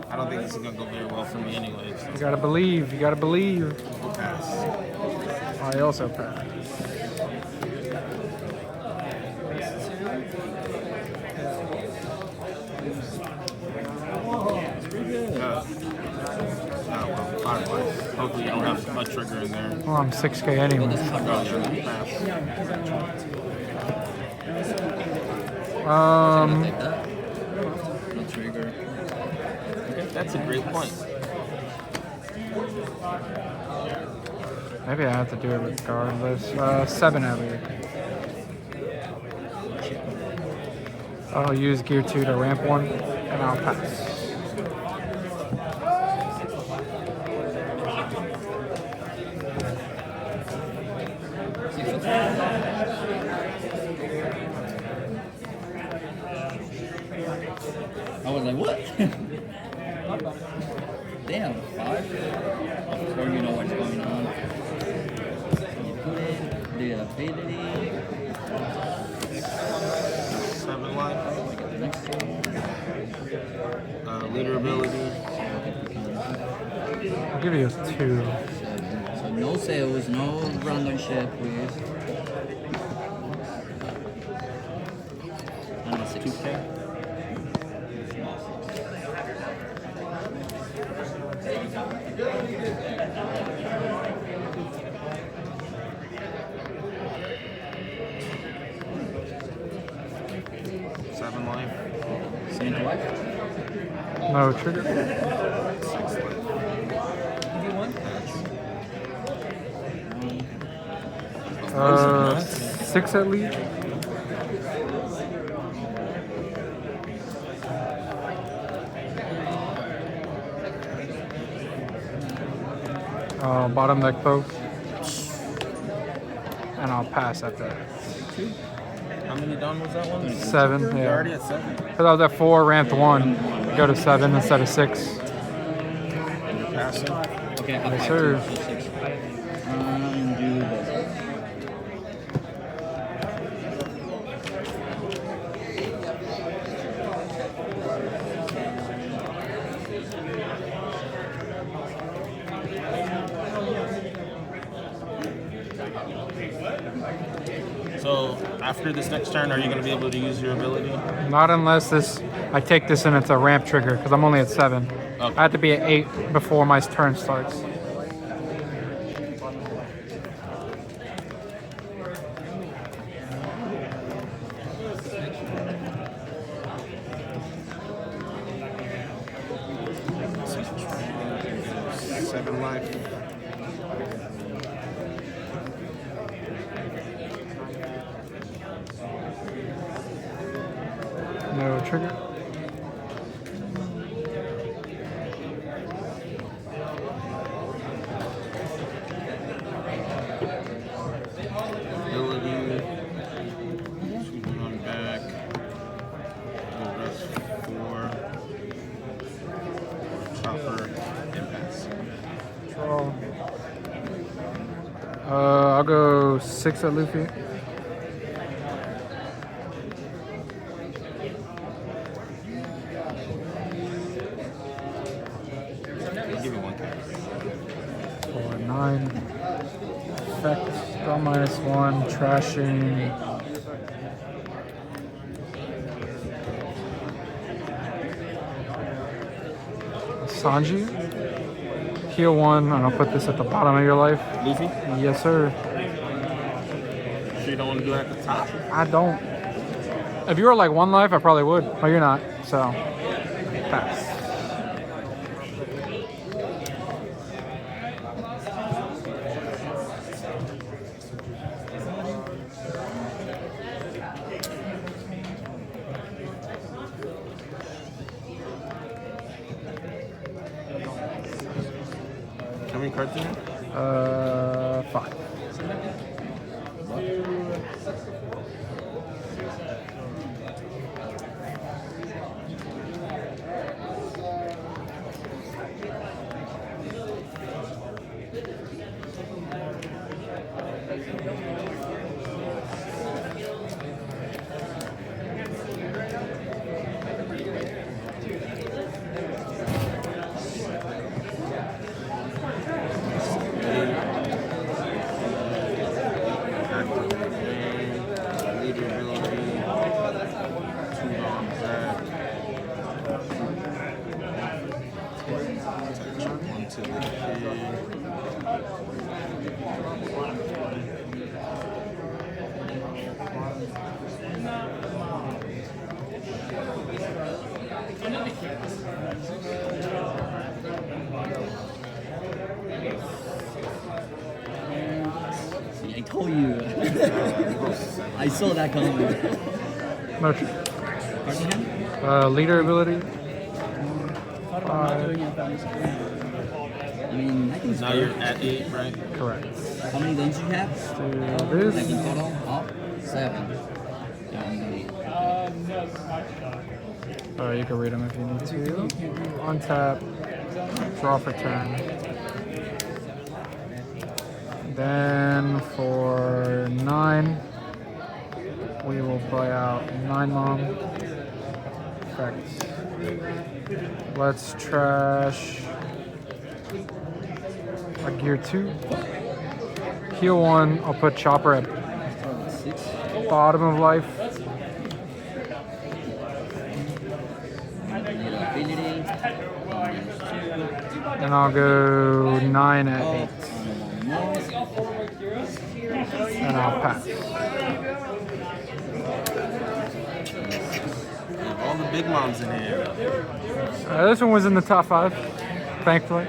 I don't think this is gonna go very well for me anyway. So. You gotta believe. You gotta believe. We'll pass. I also pass. Hopefully you don't have a trigger in there. Well, I'm 6K anyway. No trigger. That's a great point. Maybe I have to do it regardless. 7 at least. I'll use gear 2 to ramp 1, and I'll pass. I was like, what? Damn, 5? Before you know what's going on. You put it, the ability. 7 life. Leader ability. I'll give you a 2. So no sales, no random shit, please. And a 6K. No trigger. 6 at least. Bottom deck poke. And I'll pass after that. How many down was that one? 7, You're yeah. already at 7? Because I was at 4, ramped 1. Go to 7 instead of 6. You're passing? Okay, I'll Yes, pass sir. to 6. Do this. So after this next turn, are you going to be able to use your ability? Not unless I take this and it's a ramp trigger, because I'm only at 7. Okay. I have to be at 8 before my turn starts. Seven life. No trigger. Ability. Shooting on back. Rest 4. Chopper. Impasse. Draw. I'll go 6 at Luffy. Give me 1. 4, 9. Effect. Draw -1. Trashing. Sanji. Heal 1, and I'll put this at the bottom of your life. Luffy? Yes, sir. So you don't want to do it at the top? I don't. If you were like 1 life, I probably would. But you're not, so pass. How many cards in here? 5. See, I told you. I saw that coming. Motion. Cardigan? Leader ability. I mean, I think it's Now you're at 8, right? Correct. How many lanes do you have? Do Like this. in total? Oh, 7. Yeah, I'm gonna You can read them if you need to. Untap. Draw for turn. Then for 9, we will play out 9 Mom. Effects. Let's trash a gear 2. Heal 1. I'll put Chopper at start with 6. bottom of life. Ability. And I'll go 9 at 8. And I'll pass. All the big moms in here. This one was in the top 5, thankfully.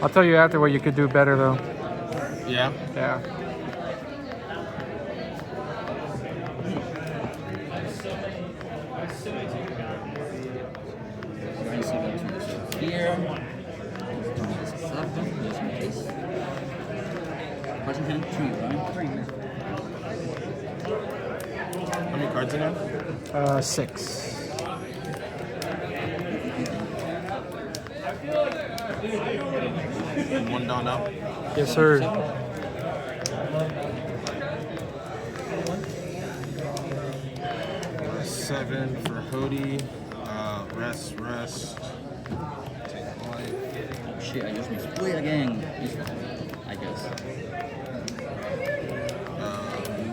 I'll tell you after what you could do better, though. Yeah. Yeah. Here. Just in case. Question hand 3, right? 3. How many cards in there? 6. One down now. Yes, sir. 7 for Hody. Rest. Take life. Oh shit, I just missed split again. I guess.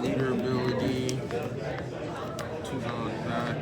Leader ability. 2 down back.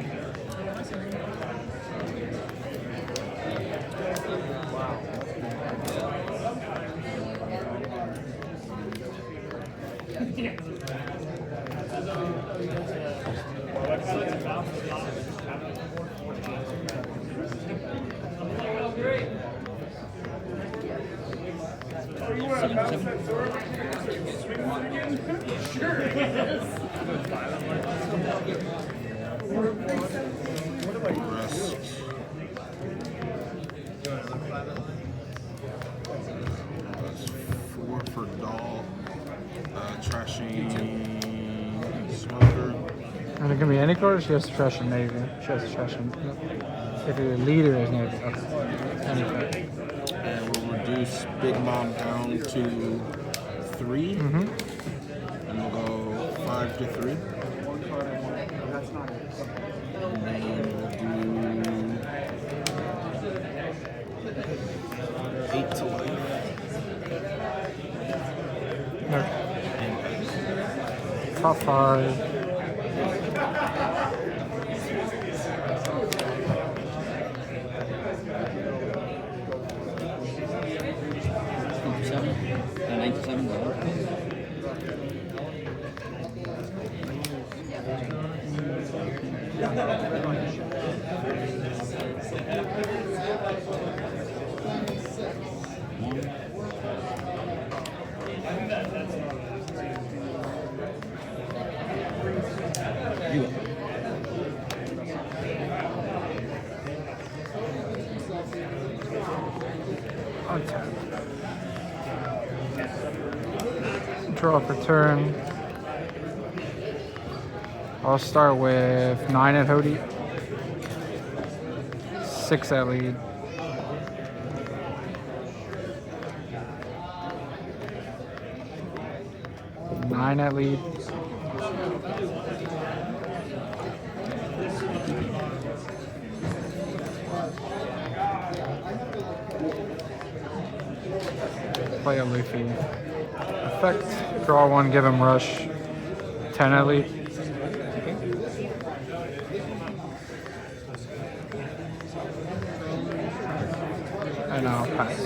Rest. That's 4 for Doll. Trashing Smoker. And it can be any color, she has to trash a navy. She has to trash a... If your leader is navy, okay. Any color. And we'll reduce Big Mom down to 3. Mm-hmm. And we'll go 5 to 3. And then we'll do 8 to life. Top 5. Draw for turn. I'll start with 9 at Hody, 6 at lead. Nine at lead. Play a Luffy. Effect. Draw 1, give him rush. 10 at lead. And I'll pass.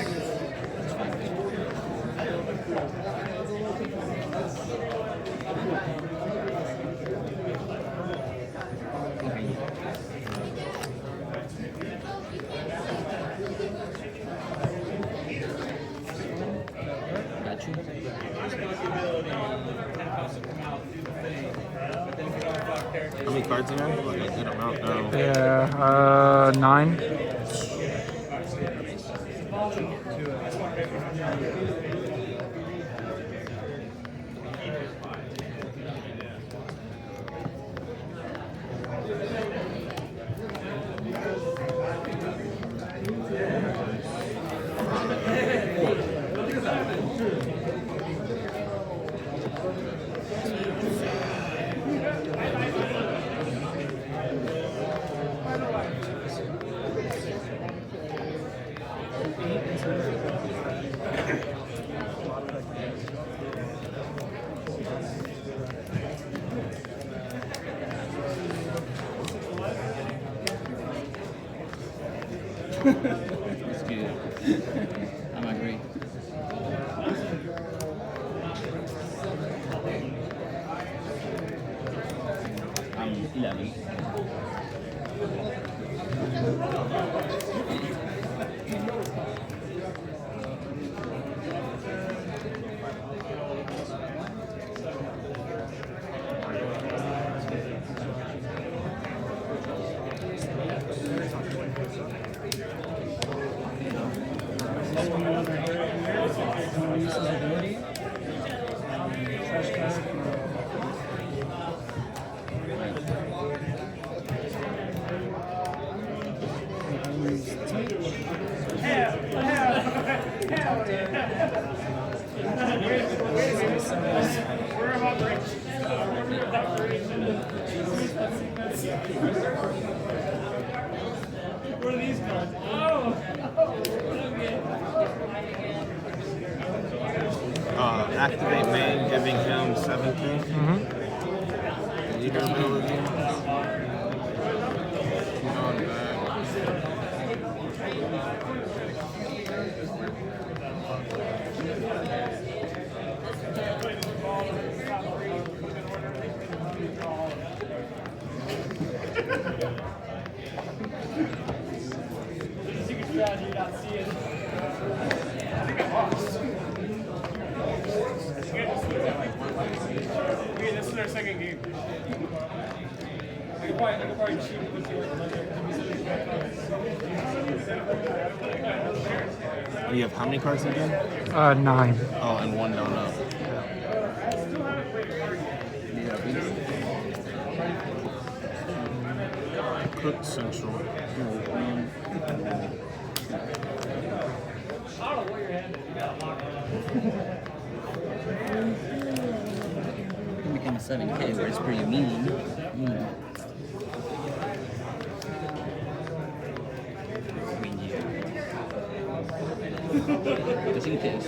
How many cards in here? Like a good amount now. Yeah, 9. It's good. I'm agree. I'm 11. Activate main, giving him 17. Leader ability. Keep on back. This is their second game. I could probably cheat with You have how many cards again? 9. Oh, and one down up. Cook Central. It became a 7K where it's pretty mean. Just in case.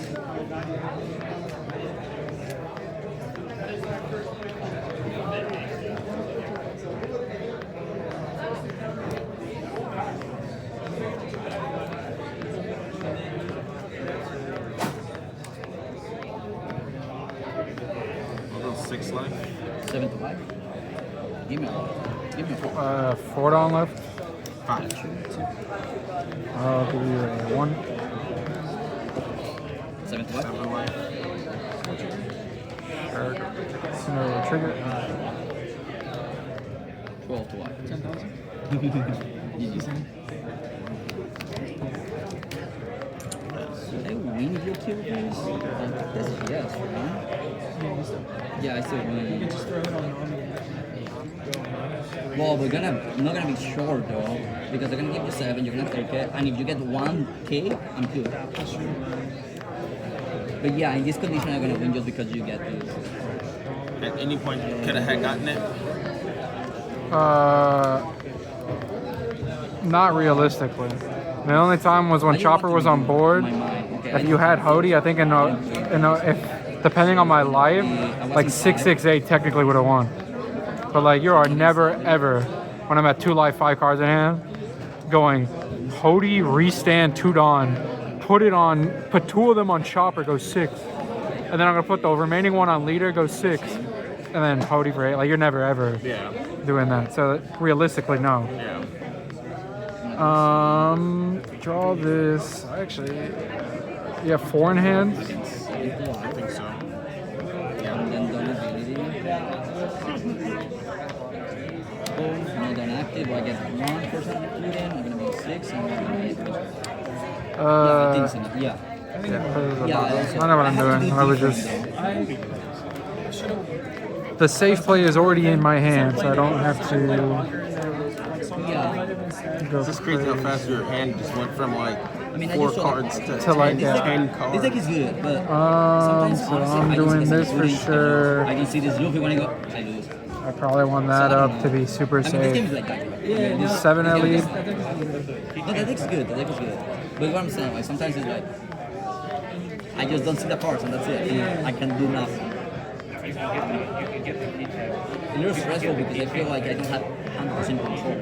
I'll go 6 life. 7 to 5. Give me 4. 4 down left. 5. I'll give you a 1. 7 to 5. 7 life. Sure. Scenario trigger. 12 to 1. 10,000. Should I win if you kill this? That's yes, right? Yeah, I still win. just throw it on Nami. Well, I'm not gonna be short though, because I'm gonna give you 7, you're gonna take it, and if you get 1K, I'm good. But yeah, in this condition, I'm gonna win just because you get this. At any point, could I have gotten it? Not realistically. The only time was when Chopper was on board. If you had Hody, I think if depending on my life, like 668 technically would have won. But like you are never ever, when I'm at 2 life 5 cards in hand, going Hody restand 2 Dawn, put 2 of them on Chopper, go 6, and then I'm gonna put the remaining one on leader, go 6, and then Hody for 8. Like you're never ever doing that. So realistically, no. Yeah. Draw this. Actually, you have 4 in hand. I think so. And then done ability. if I get 1% included, I'm gonna be 6, and I'm gonna be 8. Yeah, I Uh, think so. Yeah. I know what I'm doing. I was just the safe play is already in my hand, so I don't have to Yeah. go It's just crazy how fast your hand just went from like I mean, I 4 just saw cards to To like 10 that. 10 This cards. deck is good, but sometimes so honestly, I'm I don't doing see this for sure. I don't see this Luffy when I go. I lose. I probably want that up to be super I mean, this game safe. is like that. This 7 at lead. No, that deck's good. That deck is good. But what I'm saying, like sometimes it's like I just don't see the cards and that's it. And I can do nothing. It's a little stressful because I feel like I don't have 100% control.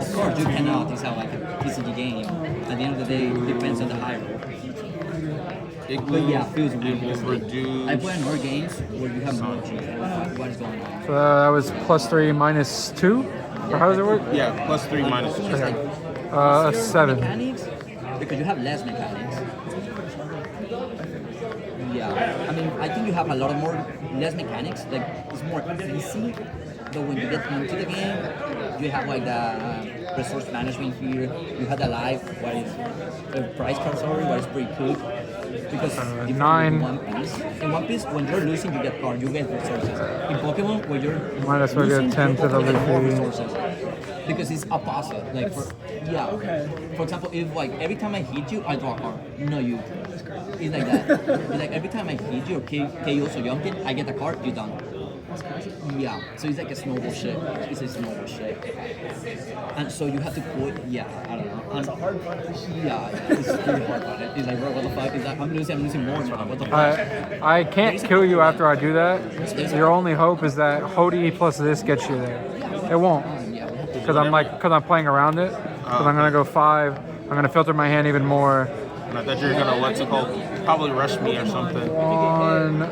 Of course, you cannot. It's how like a PCG game. At the end of the day, it depends on the high roll. But yeah, it feels weird. I play more games where you have more change. What is going on? So that was +3 -2. Or how does it work? Yeah, +3 minus It's 2. like, 7. mechanics because you have less mechanics. Yeah, I mean, I think you have a lot of more less mechanics. Like it's more easy, but when you get into the game, you have like the resource management here. You have the life, what is price card, sorry, what is pre-cooked. Because if 9. in One Piece, when you're losing, you get card, you get resources. In Pokemon, when you're Might as well get losing, 10 to the you get more Luffy. resources. Because it's opposite. Like for example, if like every time I hit you, I draw a card. No, you. It's like that. It's like every time I hit you or KO so Yonkin, I get a card, you're done. Yeah, so it's like a snowball shape. It's a snowball shape. And so you have to put, yeah, I don't know. And, yeah, it's really hard about it. It's like, bro, what the fuck? It's like, I'm losing more, man. What the fuck? I can't kill you after I do that. Your only hope is that Hody plus this gets you there. It won't. Because I'm playing around it. Because I'm gonna go 5. I'm gonna filter my hand even more. And I thought you were gonna what's it called? Probably rush me or something. 1.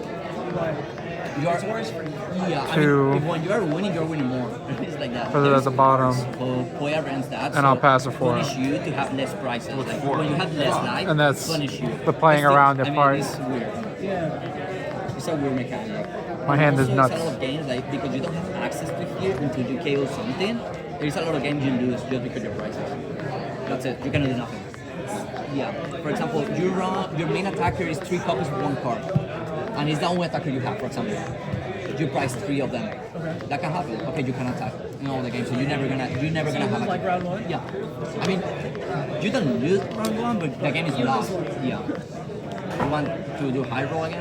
Yeah, I Two. mean, when you're winning more. It's like that. Put it at the bottom. Player ends that. And I'll pass a 4. Punish you to have less prices. Like when you have less life, And that's punish you. the playing It's around I the mean, part. It's weird. It's a weird mechanic. My hand is Also, nuts. There's a lot of games like because you don't have access to here until you KO something. There's a lot of games you lose just because your prices. That's it. You cannot do nothing. Yeah. For example, your main attacker is 3 copies of 1 card, and it's the only attacker you have. For example, you price 3 of them. That can happen. Okay, you can attack in all the games, so you're never gonna have Like round 1? Yeah. I mean, you don't lose round 1, but the game is lost. Yeah. You want to do high roll again?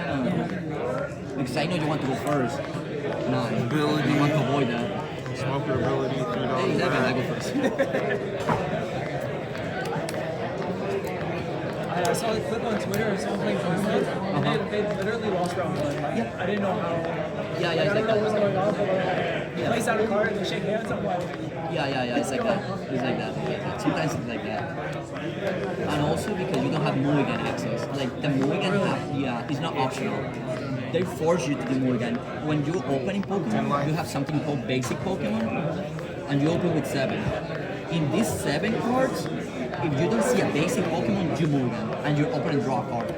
Because I know you want to go first. No, Ability. you want to avoid that. Smoker ability, Hey, $3. I go first. I saw a clip on Twitter of someone playing tournament, and they literally lost round 1. I didn't know how. Yeah, it's I like don't know what was that. going on, but like, place out a card and they shake hands. I'm like, Yeah, it's like that. It's like that. Sometimes it's like that. And also because you don't have mulligan access. Like the mulligan is not optional. They force you to do mulligan. When you open in Pokemon, you have something called basic Pokemon, and you open with 7. In these 7 cards, if you don't see a basic Pokemon, you mulligan, and you open and draw a card.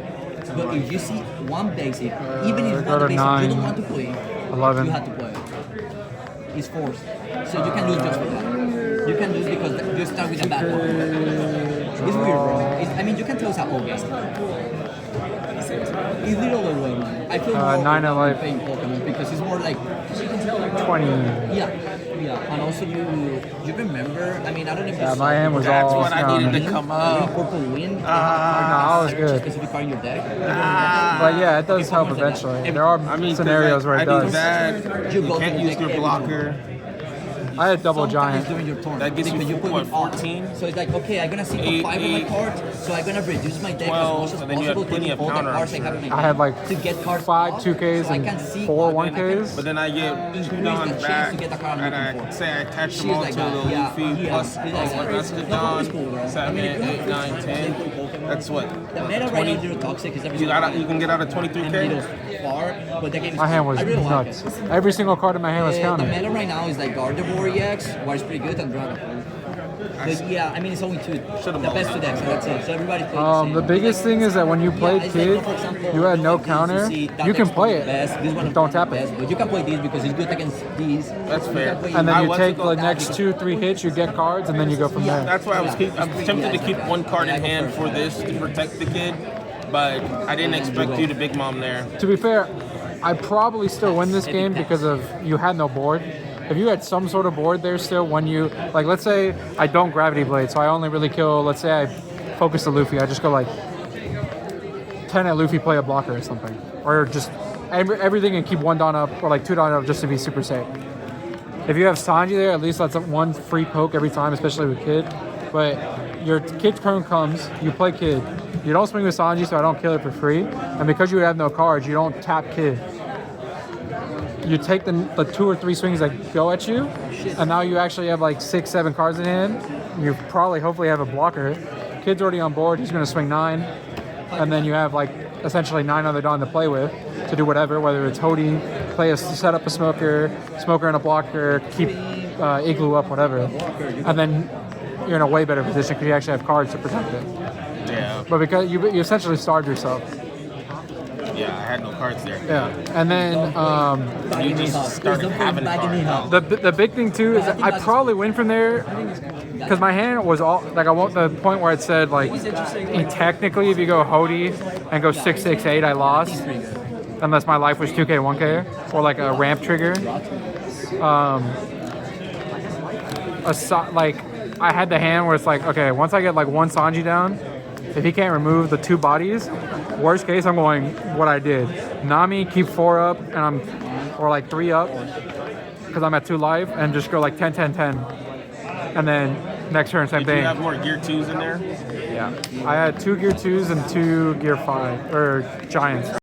But if you see one basic, even if go one to basic 9, you don't want to play, 11. you have to play it. It's forced. So you can lose just for that. You can lose because you start with a bad Pokemon. It's weird, bro. I mean, you can tell it's a whole game. It's literally way, man. I feel more 9 at life. playing Pokemon because it's more like 20. yeah. And also you remember. I mean, I don't know if you My hand was That's all what I needed to scum. come When up. Purple Wind. No, I was good. Specific card in your deck. But yeah, it does help eventually. There are I mean, scenarios where it I do does. that. You You go can't to use the your deck blocker. I had double Sometimes giant. during your turn. That gets you because put what, it on. 14? So it's like, okay, I'm gonna see 8, 5 on my 8, cards, so I'm gonna reduce my deck 12, as much as and then you have possible, plenty taking of all the counter, cards I'm I have in my I had like deck to get cards 5 off, 2Ks so I can see and 4 when I can 1Ks. But then I get 2 increase Don the chance back, to get the card I'm and looking I for. say I attach She's them all like to that. the Yeah, Luffy yeah. plus She's like that. that's the No, Don, it's cool, bro. 7, I mean, 8, 9, 10. That's what. The meta right now, Zero Toxic is You can get out of and 23K. Needles far, but the game is My hand was I really like nuts. it. Every single card in my hand was The counted. meta right now is like Gardevoir EX, where it's pretty good, and Dragon. But yeah, I mean, it's only two. Should've The best two decks, so that's it. So everybody plays the same. The biggest thing is that when you played it's Kid, like, for example, you had no these, counter. see, that You can deck's play the best, this one it. Don't tap best, it. but you can play these because it's good against these. That's fair. And I then you want to take go the that next 2-3 hits, you get cards, and then you go from there. That's why I'm tempted to keep one card in hand for this to protect the kid, but I didn't expect you to big mom there. To be fair, I probably still win this game because of you had no board. If you had some sort of board there still, when you, like, let's say I don't Gravity Blade, so I only really kill, let's say I focus the Luffy, I just go like 10 at Luffy, play a blocker or something. Or just everything and keep 1 Dawn up or like 2 Dawn up just to be super safe. If you have Sanji there, at least that's one free poke every time, especially with Kid. But your Kid's turn comes, you play Kid. You don't swing with Sanji, so I don't kill it for free. And because you have no cards, you don't tap Kid. You take the 2 or 3 swings that go at you, and now you actually have like 6-7 cards in hand. You probably, hopefully, have a blocker. Kid's already on board. He's going to swing 9, and then you have like essentially 9 other Dawn to play with to do whatever, whether it's Hody, set up a smoker and a blocker, keep Igloo up, whatever, and then you're in a way better position because you actually have cards to protect it. Yeah. But because you essentially starved yourself. Yeah, I had no cards there. Yeah, and then You just started having cards. the big thing too is that I probably win from there because my hand was all like I want the point where it said like technically if you go Hody and go 6/6/8 I lost unless my life was 2k 1k or like a ramp trigger. Like I had the hand where it's like okay once I get like 1 Sanji down. If he can't remove the 2 bodies, worst case, I'm going what I did. Nami, keep 4 up, and or like 3 up, because I'm at 2 life, and just go like 10, 10, 10. And then next turn, same Did you thing. have more gear 2s in there? Yeah. I had 2 gear 2s and 2 gear 5, or giants.